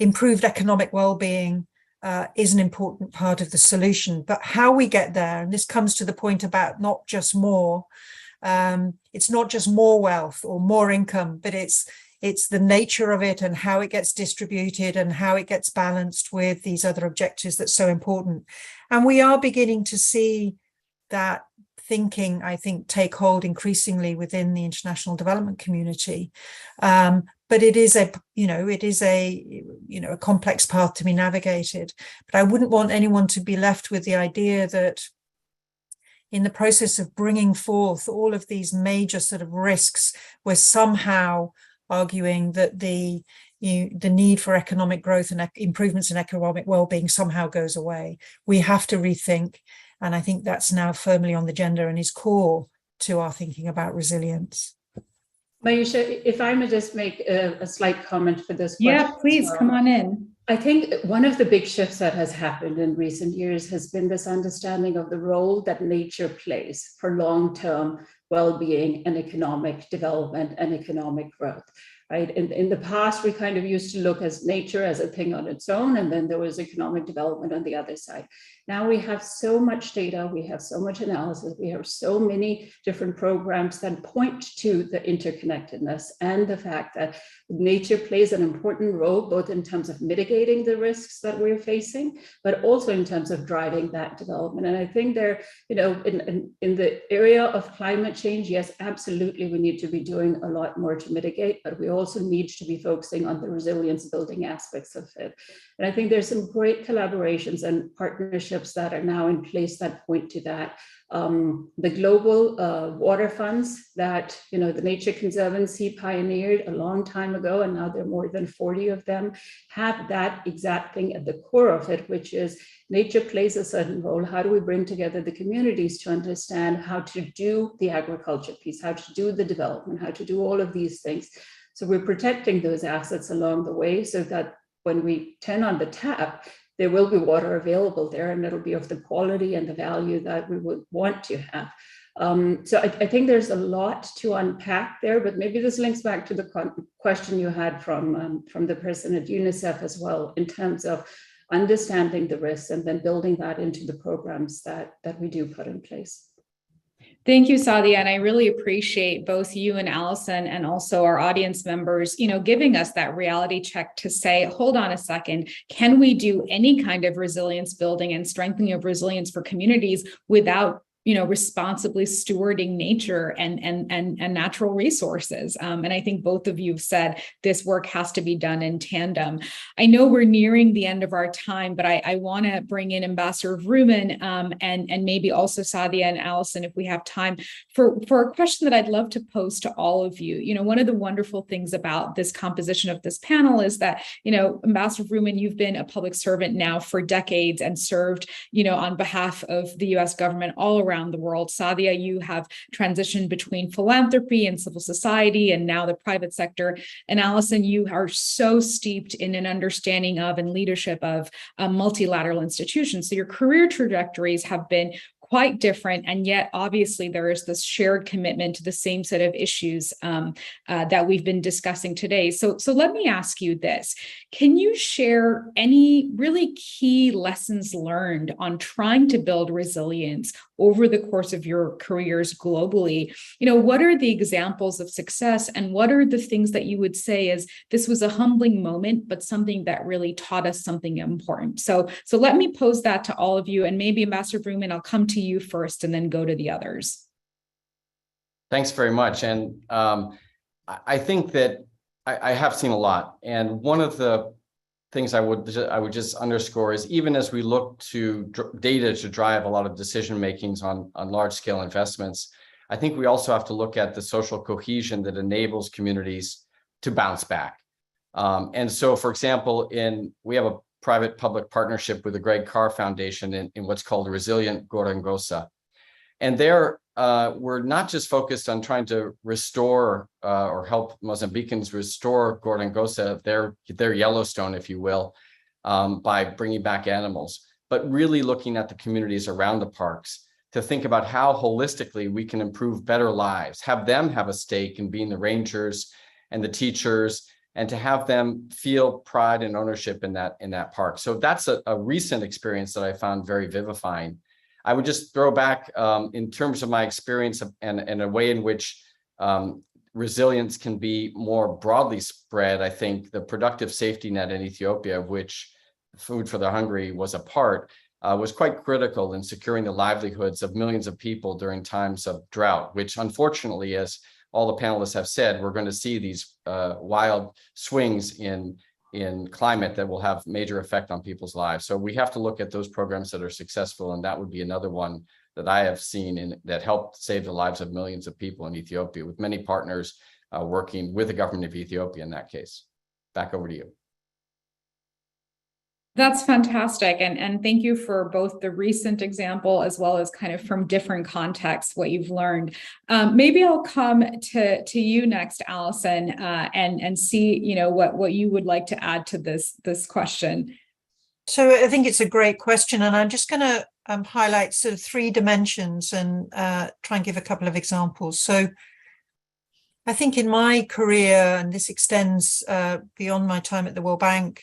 Speaker 3: improved economic well-being is an important part of the solution. But how we get there, and this comes to the point about not just more, it's not just more wealth or more income, but it's the nature of it and how it gets distributed and how it gets balanced with these other objectives that's so important. And we are beginning to see that thinking, I think, take hold increasingly within the international development community. But it is a complex path to be navigated. But I wouldn't want anyone to be left with the idea that in the process of bringing forth all of these major sort of risks, we're somehow arguing that the need for economic growth and improvements in economic well-being somehow goes away. We have to rethink, and I think that's now firmly on the agenda and is core to our thinking about resilience.
Speaker 4: Mayusha, if I may just make a slight comment for this question.
Speaker 1: Yeah, please come on in.
Speaker 4: I think one of the big shifts that has happened in recent years has been this understanding of the role that nature plays for long-term well-being and economic development and economic growth. Right? In the past, we kind of used to look at nature as a thing on its own, and then there was economic development on the other side. Now we have so much data, we have so much analysis, we have so many different programs that point to the interconnectedness and the fact that nature plays an important role, both in terms of mitigating the risks that we're facing, but also in terms of driving that development. And I think there, in the area of climate change, yes, absolutely, we need to be doing a lot more to mitigate, but we also need to be focusing on the resilience building aspects of it. And I think there's some great collaborations and partnerships that are now in place that point to that. The global water funds that the Nature Conservancy pioneered a long time ago, and now there are more than 40 of them, have that exact thing at the core of it, which is nature plays a certain role. How do we bring together the communities to understand how to do the agriculture piece, how to do the development, how to do all of these things? So we're protecting those assets along the way so that when we turn on the tap, there will be water available there, and it'll be of the quality and the value that we would want to have. So I think there's a lot to unpack there, but maybe this links back to the question you had from the person at UNICEF as well, in terms of understanding the risks and then building that into the programs that we do put in place.
Speaker 1: Thank you, Sadia. And I really appreciate both you and Allison and also our audience members, giving us that reality check to say, hold on a second, can we do any kind of resilience building and strengthening of resilience for communities without responsibly stewarding nature and natural resources. And I think both of you have said this work has to be done in tandem. I know we're nearing the end of our time, but I want to bring in Ambassador Vrooman and maybe also Sadia and Allison, if we have time, for a question that I'd love to pose to all of you. One of the wonderful things about this composition of this panel is that, Ambassador Vrooman, you've been a public servant now for decades and served, on behalf of the U.S. government all around the world. Sadia, you have transitioned between philanthropy and civil society and now the private sector. And Allison, you are so steeped in an understanding of and leadership of multilateral institutions. So your career trajectories have been quite different, and yet obviously there is this shared commitment to the same set of issues that we've been discussing today. So let me ask you this. Can you share any really key lessons learned on trying to build resilience over the course of your careers globally? What are the examples of success, and what are the things that you would say is this was a humbling moment, but something that really taught us something important? So let me pose that to all of you, and maybe Ambassador Vrooman, I'll come to you first and then go to the others.
Speaker 5: Thanks very much. And I think that I have seen a lot. And one of the things I would just underscore is, even as we look to data to drive a lot of decision makings on large scale investments, I think we also have to look at the social cohesion that enables communities to bounce back. And so, for example, we have a private-public partnership with the Greg Carr Foundation in what's called Resilient Gorongosa. And there, we're not just focused on trying to restore or help Mozambicans restore Gorongosa, their Yellowstone, if you will, by bringing back animals, but really looking at the communities around the parks to think about how holistically we can improve better lives, have them have a stake in being the rangers and the teachers and to have them feel pride and ownership in that park. So that's a recent experience that I found very vivifying. I would just throw back in terms of my experience and a way in which resilience can be more broadly spread. I think the productive safety net in Ethiopia, of which Food for the Hungry was a part, was quite critical in securing the livelihoods of millions of people during times of drought, which unfortunately, as all the panelists have said, we're going to see these wild swings in climate that will have major effect on people's lives. So we have to look at those programs that are successful, and that would be another one that I have seen that helped save the lives of millions of people in Ethiopia, with many partners working with the government of Ethiopia in that case. Back over to you.
Speaker 1: That's fantastic. And thank you for both the recent example as well as kind of from different contexts, what you've learned. Maybe I'll come to you next, Allison, and see, what you would like to add to this question.
Speaker 3: So I think it's a great question, and I'm just going to highlight sort of 3 dimensions and try and give a couple of examples. So I think in my career, and this extends beyond my time at the World Bank,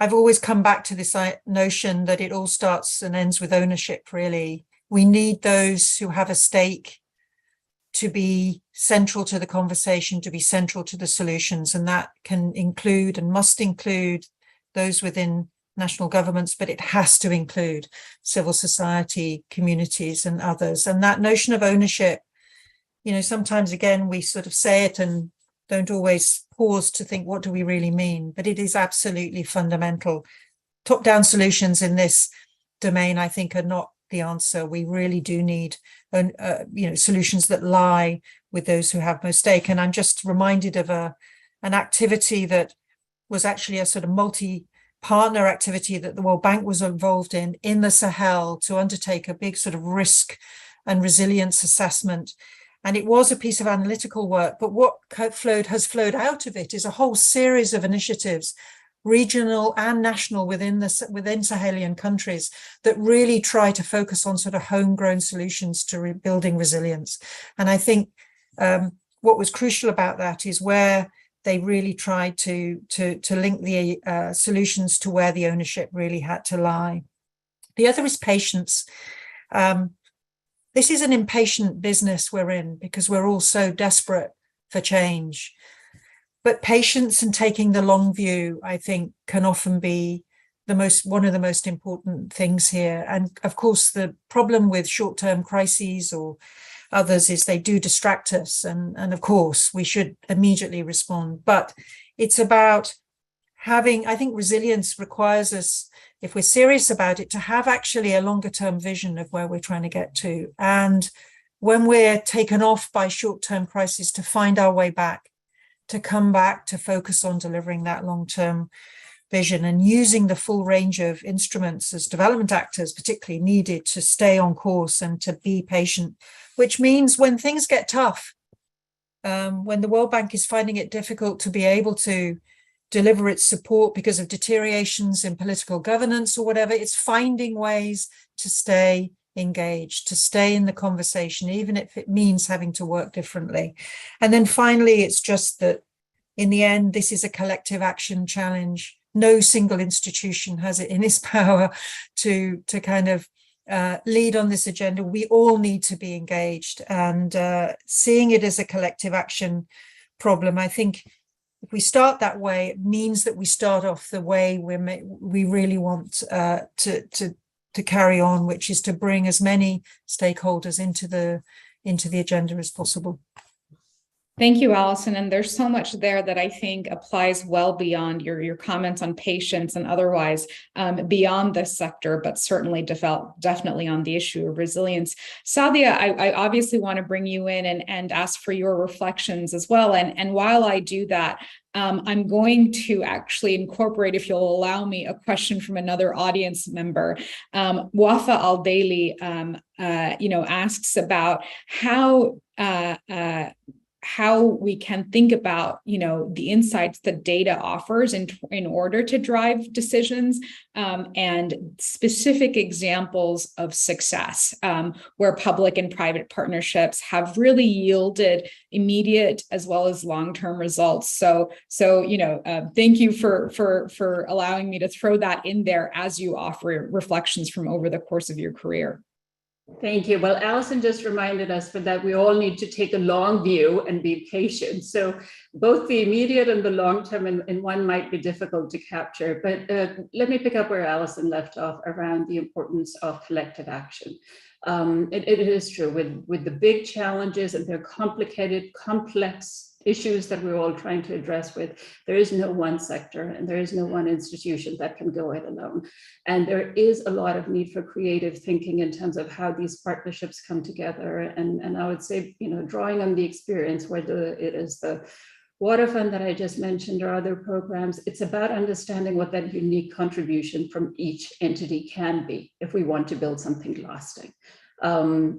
Speaker 3: I've always come back to this notion that it all starts and ends with ownership, really. We need those who have a stake to be central to the conversation, to be central to the solutions, and that can include and must include those within national governments, but it has to include civil society, communities, and others. And that notion of ownership, sometimes, again, we sort of say it and don't always pause to think, what do we really mean? But it is absolutely fundamental. Top-down solutions in this domain, I think, are not the answer. We really do need, solutions that lie with those who have most stake. And I'm just reminded of an activity that was actually a sort of multi-partner activity that the World Bank was involved in the Sahel to undertake a big sort of risk and resilience assessment. And it was a piece of analytical work, but what has flowed out of it is a whole series of initiatives, regional and national, within Sahelian countries, that really try to focus on sort of homegrown solutions to rebuilding resilience. And I think what was crucial about that is where they really tried to link the solutions to where the ownership really had to lie. The other is patience. This is an impatient business we're in because we're all so desperate for change. But patience and taking the long view, I think, can often be one of the most important things here. And of course, the problem with short-term crises or others is they do distract us. And of course, we should immediately respond. But it's about I think resilience requires us, if we're serious about it, to have actually a longer term vision of where we're trying to get to. And when we're taken off by short-term crises, to find our way back, to come back, to focus on delivering that long-term vision and using the full range of instruments as development actors, particularly needed to stay on course and to be patient, which means when things get tough, when the World Bank is finding it difficult to be able to deliver its support because of deteriorations in political governance or whatever, it's finding ways to stay engaged, to stay in the conversation, even if it means having to work differently. And then finally, it's just that in the end, this is a collective action challenge. No single institution has it in its power to kind of lead on this agenda. We all need to be engaged, and seeing it as a collective action problem, I think, if we start that way, it means that we start off the way we really want to carry on, which is to bring as many stakeholders into the agenda as possible.
Speaker 1: Thank you, Allison. And there's so much there that I think applies well beyond your comments on patience and otherwise beyond this sector, but certainly definitely on the issue of resilience. Sadia, I obviously want to bring you in and ask for your reflections as well. And while I do that, I'm going to actually incorporate, if you'll allow me, a question from another audience member. Wafa Al-Daily, asks about how how we can think about, the insights that data offers in order to drive decisions, and specific examples of success, where public and private partnerships have really yielded immediate as well as long-term results. So thank you for allowing me to throw that in there as you offer reflections from over the course of your career.
Speaker 4: Thank you. Well, Alison just reminded us that we all need to take a long view and be patient. So both the immediate and the long term in one might be difficult to capture. But let me pick up where Alison left off around the importance of collective action. It is true with the big challenges and their complicated, complex issues that we're all trying to address with, there is no one sector and there is no one institution that can go it alone. And there is a lot of need for creative thinking in terms of how these partnerships come together. And I would say, drawing on the experience, whether it is the Water Fund that I just mentioned or other programs, it's about understanding what that unique contribution from each entity can be if we want to build something lasting.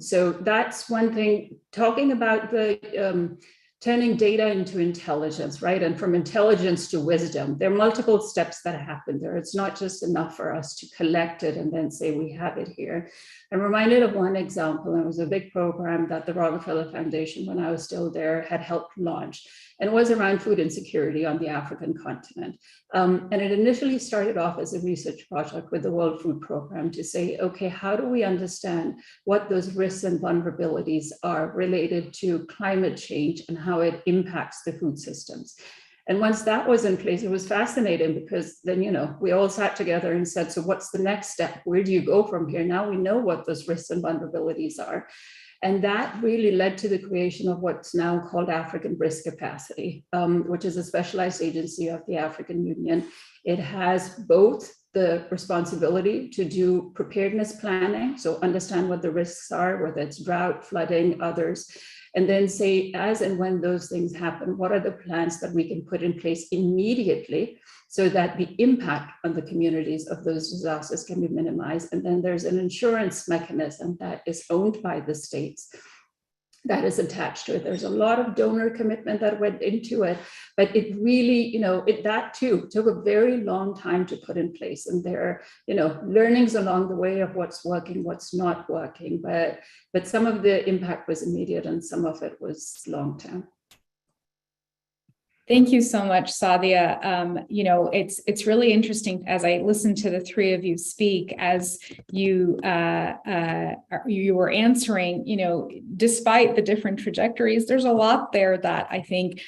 Speaker 4: So that's one thing. Talking about the turning data into intelligence, right? And from intelligence to wisdom, there are multiple steps that happen there. It's not just enough for us to collect it and then say we have it here. I'm reminded of one example. It was a big program that the Rockefeller Foundation, when I was still there, had helped launch, and it was around food insecurity on the African continent. And it initially started off as a research project with the World Food Program to say, okay, how do we understand what those risks and vulnerabilities are related to climate change and how it impacts the food systems? And once that was in place, it was fascinating because then, we all sat together and said, so what's the next step? Where do you go from here? Now we know what those risks and vulnerabilities are. And that really led to the creation of what's now called African Risk Capacity, which is a specialized agency of the African Union. It has both the responsibility to do preparedness planning, so understand what the risks are, whether it's drought, flooding, others, and then say, as and when those things happen, what are the plans that we can put in place immediately so that the impact on the communities of those disasters can be minimized. And then there's an insurance mechanism that is owned by the states that is attached to it. There's a lot of donor commitment that went into it, but it really, that too took a very long time to put in place. And there are, learnings along the way of what's working, what's not working, but some of the impact was immediate and some of it was long-term.
Speaker 1: Thank you so much, Sadia. It's really interesting as I listen to the three of you speak, as you were answering, despite the different trajectories, there's a lot there that I think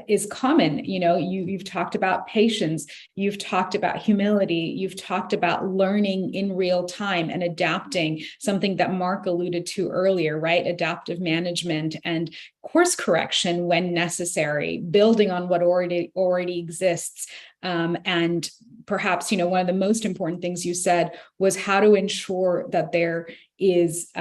Speaker 1: is common. You've talked about patience, you've talked about humility, you've talked about learning in real time and adapting, something that Mark alluded to earlier, right? Adaptive management and course correction when necessary, building on what already exists. And perhaps, one of the most important things you said was how to ensure that there is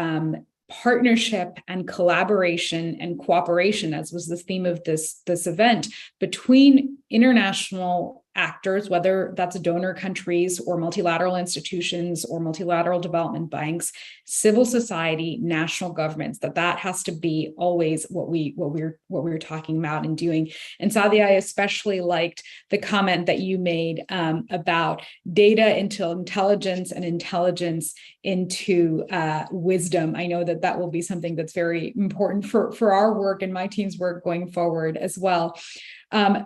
Speaker 1: partnership and collaboration and cooperation, as was the theme of this event, between international actors, whether that's donor countries or multilateral institutions or multilateral development banks, civil society, national governments, that has to be always what we're talking about and doing. And Sadia, I especially liked the comment that you made about data into intelligence and intelligence into wisdom. I know that will be something that's very important for our work and my team's work going forward as well.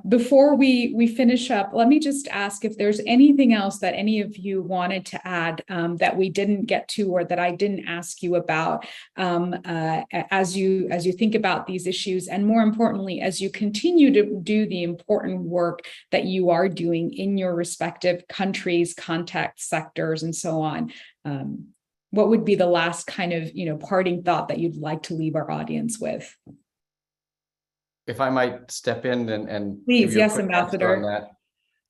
Speaker 1: Before we finish up, let me just ask if there's anything else that any of you wanted to add that we didn't get to or that I didn't ask you about as you think about these issues, and more importantly, as you continue to do the important work that you are doing in your respective countries, contexts, sectors, and so on. What would be the last kind of parting thought that you'd like to leave our audience with?
Speaker 5: If I might step in and
Speaker 1: please, yes, Ambassador.
Speaker 5: On that.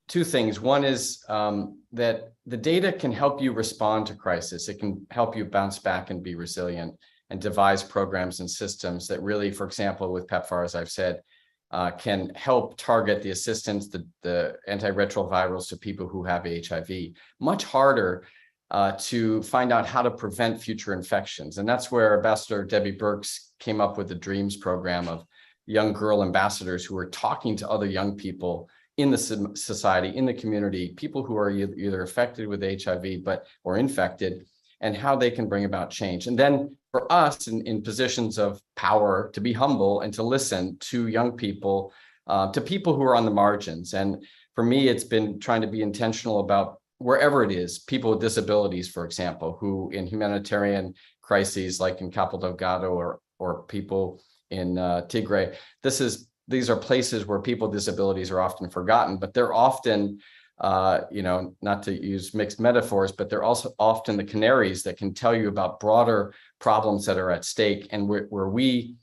Speaker 5: Two things. One is that the data can help you respond to crisis. It can help you bounce back and be resilient and devise programs and systems that really, for example, with PEPFAR, as I've said, can help target the assistance, the antiretrovirals to people who have HIV. Much harder to find out how to prevent future infections. And that's where Ambassador Debbie Birx came up with the DREAMS program of young girl ambassadors who are talking to other young people in the society, in the community, people who are either affected with HIV or infected, and how they can bring about change. And then for us in positions of power to be humble and to listen to young people, to people who are on the margins. And for me, it's been trying to be intentional about wherever it is, people with disabilities, for example, who in humanitarian crises like in Cabo Delgado or people in Tigray, these are places where people with disabilities are often forgotten, but they're often, not to use mixed metaphors, but they're also often the canaries that can tell you about broader problems that are at stake, and where we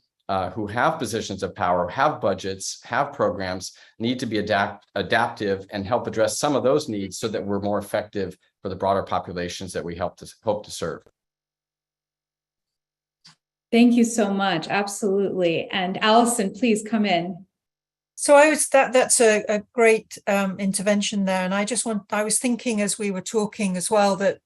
Speaker 5: who have positions of power, have budgets, have programs, need to be adaptive and help address some of those needs so that we're more effective for the broader populations that we hope to serve.
Speaker 1: Thank you so much. Absolutely. And Allison, please come in.
Speaker 3: So that's a great intervention there. And I was thinking as we were talking as well that,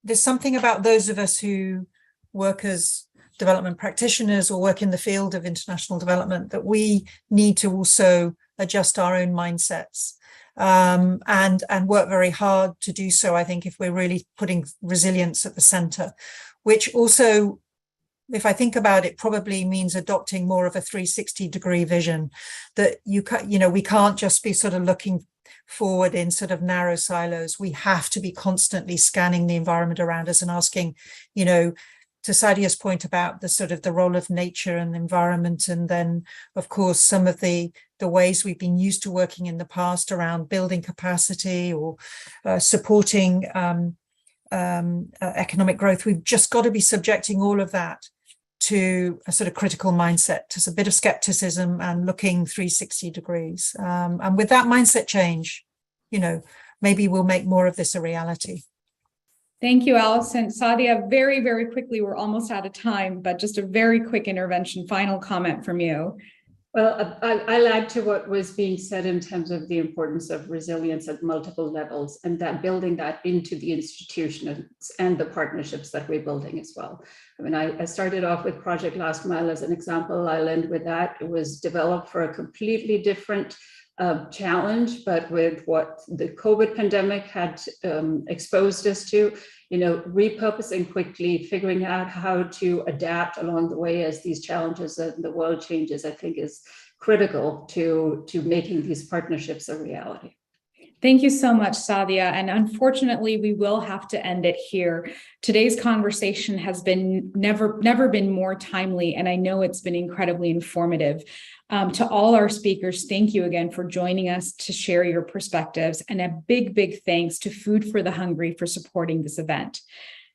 Speaker 3: there's something about those of us who work as development practitioners or work in the field of international development that we need to also adjust our own mindsets and work very hard to do so, I think, if we're really putting resilience at the center, which also, if I think about it, probably means adopting more of a 360-degree vision, that we can't just be sort of looking forward in sort of narrow silos. We have to be constantly scanning the environment around us and asking, to Sadia's point about the sort of the role of nature and the environment, and then of course some of the ways we've been used to working in the past around building capacity or supporting economic growth. We've just got to be subjecting all of that to a sort of critical mindset, to a bit of skepticism and looking 360 degrees. And with that mindset change, maybe we'll make more of this a reality.
Speaker 1: Thank you, Allison. Sadia, very, very quickly, we're almost out of time, but just a very quick intervention, final comment from you.
Speaker 4: Well, I'll add to what was being said in terms of the importance of resilience at multiple levels, and that building that into the institutions and the partnerships that we're building as well. I mean, I started off with Project Last Mile as an example. I'll end with that. It was developed for a completely different challenge, but with what the COVID pandemic had exposed us to, repurposing quickly, figuring out how to adapt along the way as these challenges and the world changes, I think is critical to making these partnerships a reality.
Speaker 1: Thank you so much, Sadia. And unfortunately, we will have to end it here. Today's conversation has been never been more timely, and I know it's been incredibly informative. To all our speakers, thank you again for joining us to share your perspectives, and a big, big thanks to Food for the Hungry for supporting this event.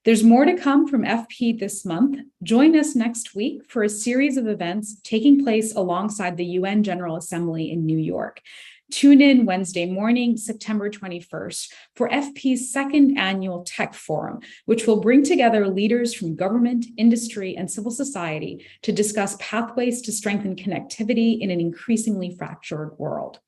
Speaker 1: There's more to come from FP this month. Join us next week for a series of events taking place alongside the UN General Assembly in New York. Tune in Wednesday morning, September 21st, for FP's second annual Tech Forum, which will bring together leaders from government, industry, and civil society to discuss pathways to strengthen connectivity in an increasingly fractured world.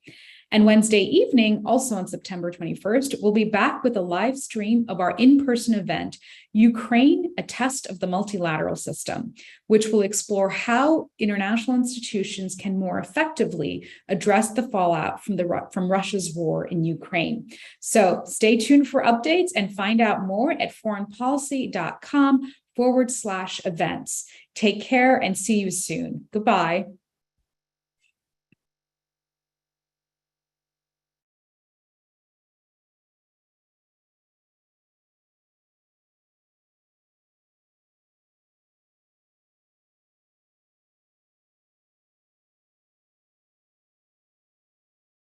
Speaker 1: And Wednesday evening, also on September 21st, we'll be back with a live stream of our in-person event, Ukraine, a Test of the Multilateral System, which will explore how international institutions can more effectively address the fallout from Russia's war in Ukraine. So stay tuned for updates and find out more at foreignpolicy.com/events. Take care and see you soon. Goodbye.